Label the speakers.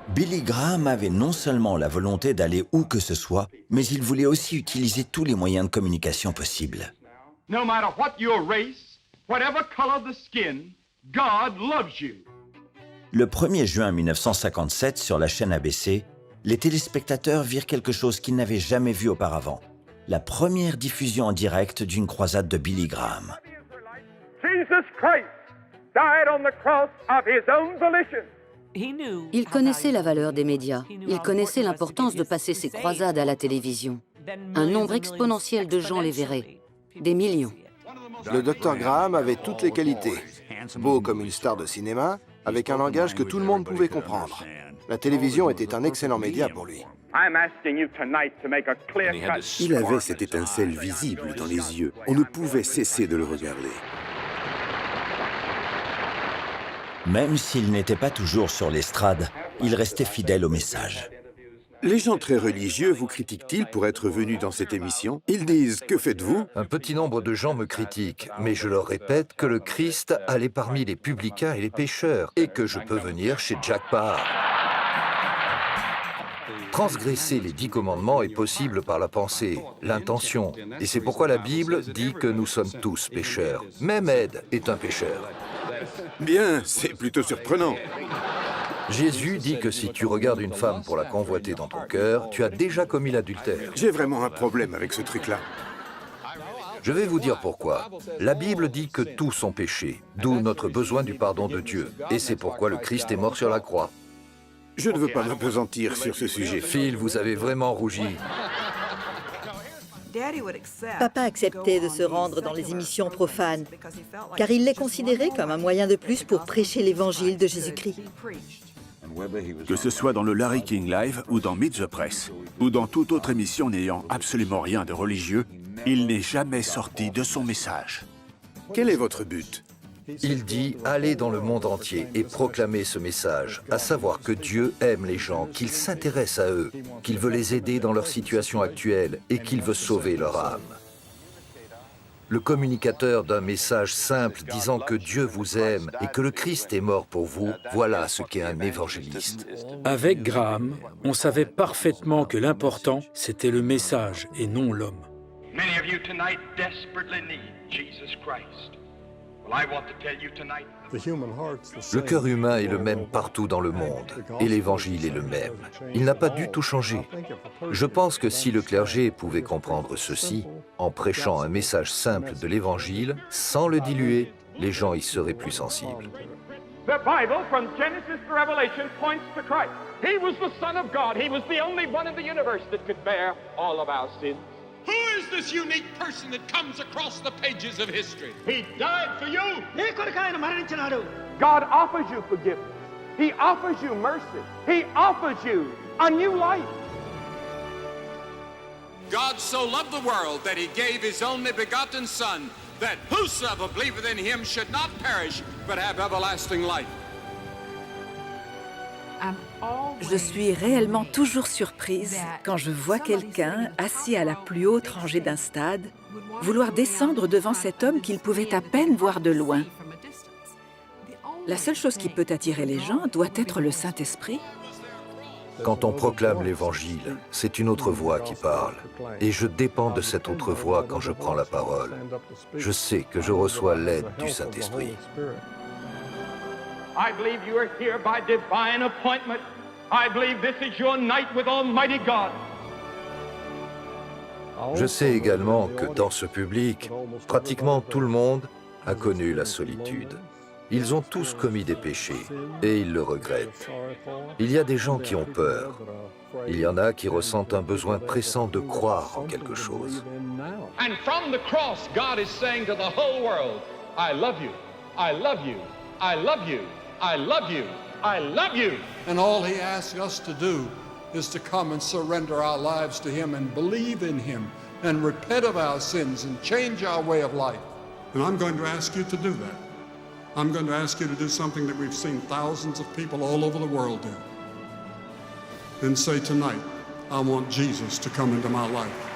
Speaker 1: Billy Graham avait non seulement la volonté d'aller où que ce soit, mais il voulait aussi utiliser tous les moyens de communication possibles.
Speaker 2: No matter what your race, whatever color the skin, God loves you.
Speaker 1: Le 1er juin 1957, sur la chaîne ABC, les téléspectateurs virent quelque chose qu'ils n'avaient jamais vu auparavant. La première diffusion en direct d'une croisade de Billy Graham.
Speaker 2: Jesus Christ died on the cross of his own volition.
Speaker 3: Il connaissait la valeur des médias. Il connaissait l'importance de passer ses croisades à la télévision. Un nombre exponentiel de gens les verraient. Des millions.
Speaker 4: Le Dr Graham avait toutes les qualités. Beau comme une star de cinéma, avec un langage que tout le monde pouvait comprendre. La télévision était un excellent média pour lui.
Speaker 5: Il avait cette étincelle visible dans les yeux. On ne pouvait cesser de le regarder.
Speaker 1: Même s'il n'était pas toujours sur l'estrade, il restait fidèle au message.
Speaker 5: Les gens très religieux vous critiquent-ils pour être venus dans cette émission? Ils disent « Que faites-vous »
Speaker 6: Un petit nombre de gens me critiquent, mais je leur répète que le Christ allait parmi les publicains et les pécheurs, et que je peux venir chez Jack Paar. Transgresser les 10 commandements est possible par la pensée, l'intention, et c'est pourquoi la Bible dit que nous sommes tous pécheurs. Même Ed est un pécheur.
Speaker 5: Bien, c'est plutôt surprenant.
Speaker 6: Jésus dit que si tu regardes une femme pour la convoiter dans ton cœur, tu as déjà commis l'adultère.
Speaker 5: J'ai vraiment un problème avec ce truc-là.
Speaker 6: Je vais vous dire pourquoi. La Bible dit que tous ont péché, d'où notre besoin du pardon de Dieu. Et c'est pourquoi le Christ est mort sur la croix.
Speaker 5: Je ne veux pas m'appesantir sur ce sujet.
Speaker 6: Phil, vous avez vraiment rougi.
Speaker 7: Papa acceptait de se rendre dans les émissions profanes, car il les considérait comme un moyen de plus pour prêcher l'évangile de Jésus-Christ.
Speaker 8: Que ce soit dans le Larry King Live ou dans Meet the Press, ou dans toute autre émission n'ayant absolument rien de religieux, il n'est jamais sorti de son message.
Speaker 5: Quel est votre but?
Speaker 6: Il dit « Allez dans le monde entier et proclamez ce message, à savoir que Dieu aime les gens, qu'il s'intéresse à eux, qu'il veut les aider dans leur situation actuelle et qu'il veut sauver leur âme. » Le communicateur d'un message simple disant que Dieu vous aime et que le Christ est mort pour vous, voilà ce qu'est un évangéliste.
Speaker 9: Avec Graham, on savait parfaitement que l'important, c'était le message et non l'homme.
Speaker 2: Many of you tonight desperately need Jesus Christ. Well, I want to tell you tonight.
Speaker 6: Le cœur humain est le même partout dans le monde, et l'évangile est le même. Il n'a pas du tout changé. Je pense que si le clergé pouvait comprendre ceci, en prêchant un message simple de l'évangile, sans le diluer, les gens y seraient plus sensibles.
Speaker 2: The Bible, from Genesis to Revelation, points to Christ. He was the Son of God. He was the only one in the universe that could bear all of our sins.
Speaker 10: Who is this unique person that comes across the pages of history?
Speaker 2: He died for you. God offers you forgiveness. He offers you mercy. He offers you a new life.
Speaker 10: God so loved the world that he gave his only begotten Son, that whosoever believeth in him should not perish, but have everlasting life.
Speaker 11: Je suis réellement toujours surprise quand je vois quelqu'un assis à la plus haute rangée d'un stade vouloir descendre devant cet homme qu'il pouvait à peine voir de loin. La seule chose qui peut attirer les gens doit être le Saint-Esprit.
Speaker 6: Quand on proclame l'Évangile, c'est une autre voix qui parle. Et je dépends de cette autre voix quand je prends la parole. Je sais que je reçois l'aide du Saint-Esprit.
Speaker 2: I believe you are here by divine appointment. I believe this is your night with Almighty God.
Speaker 6: Je sais également que dans ce public, pratiquement tout le monde a connu la solitude. Ils ont tous commis des péchés et ils le regrettent. Il y a des gens qui ont peur. Il y en a qui ressentent un besoin pressant de croire en quelque chose.
Speaker 2: And from the cross, God is saying to the whole world, I love you, I love you, I love you, I love you, I love you.
Speaker 10: And all he asks us to do is to come and surrender our lives to him and believe in him and repent of our sins and change our way of life.
Speaker 12: And I'm going to ask you to do that. I'm going to ask you to do something that we've seen thousands of people all over the world do. And say tonight, I want Jesus to come into my life.